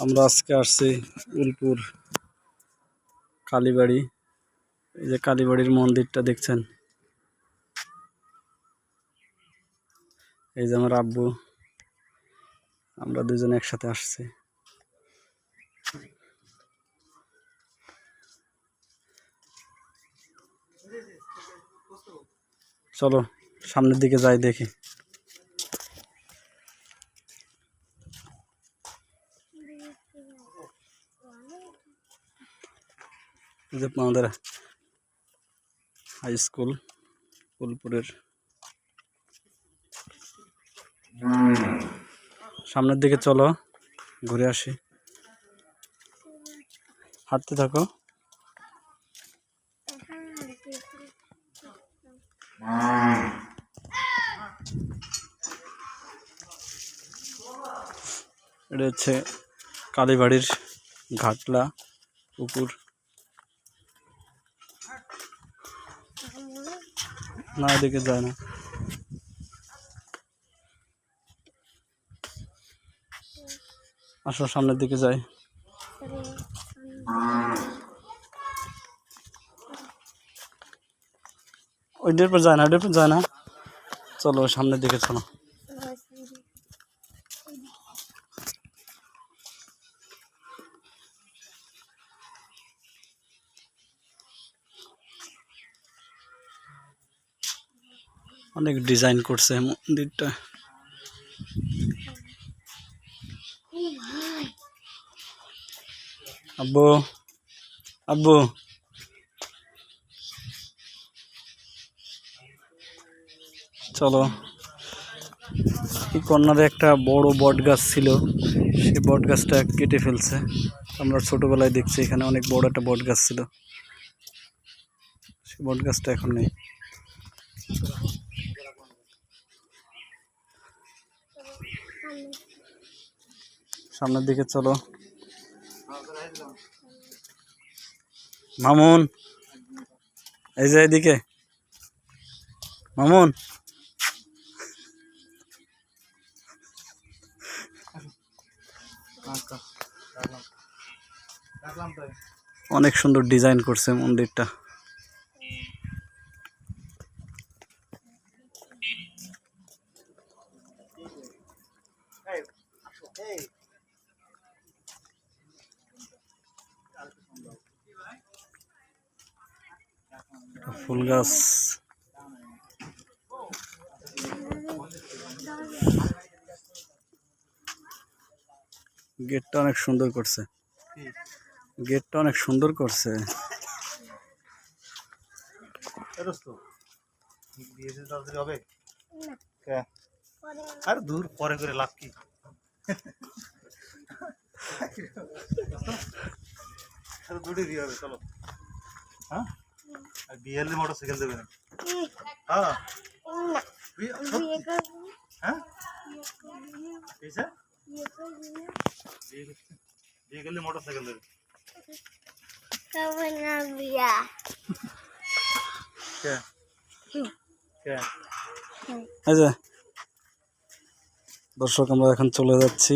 আমরা আজকে আসছি উলপুর কালীবাড়ি। এই যে কালীবাড়ির মন্দিরটা দেখছেন, এই যে আমার আব্বু, আমরা দুজন একসাথে আসছি। চলো সামনের দিকে যাই, দেখি। যে আমাদের হাই স্কুল উলপুরের সামনের দিকে চলো, ঘুরে আসি। হাঁটতে থাকো। এটা হচ্ছে কালীবাড়ির ঘাটলা পুকুর। না, এদিকে যায় না। আসো সামনের দিকে যাই। ওইটার পর যায় না, ওইটার পর যায় না। চলো সামনের দিকে চলো। অনেক ডিজাইন করছে মন্দিরটা। আব্বু আব্বু চলো। এই কর্নারে একটা বড় বট গাছ ছিল, সেই বট গাছটা কেটে ফেলছে। আমরা ছোটবেলায় দেখছি এখানে অনেক বড় একটা বট গাছ ছিল, সেই বট গাছটা এখন নেই। সামনের দিকে চলো। মামুন, এই যে এদিকে মামুন। অনেক সুন্দর ডিজাইন করছে মন্দিরটা। ফুল গাছ, গেটটা অনেক সুন্দর করছে, গেটটা অনেক সুন্দর করছে। আর দূর পরে করে লাভ কি? দুটি বিয়ে হবে, চলো। হ্যাঁ, আর বিয়ে হলে মোটরসাইকেল দেবে না? হ্যাঁ, হ্যাঁ, বিয়ে করলে মোটরসাইকেল দেবে। দর্শক, আমরা এখন চলে যাচ্ছি।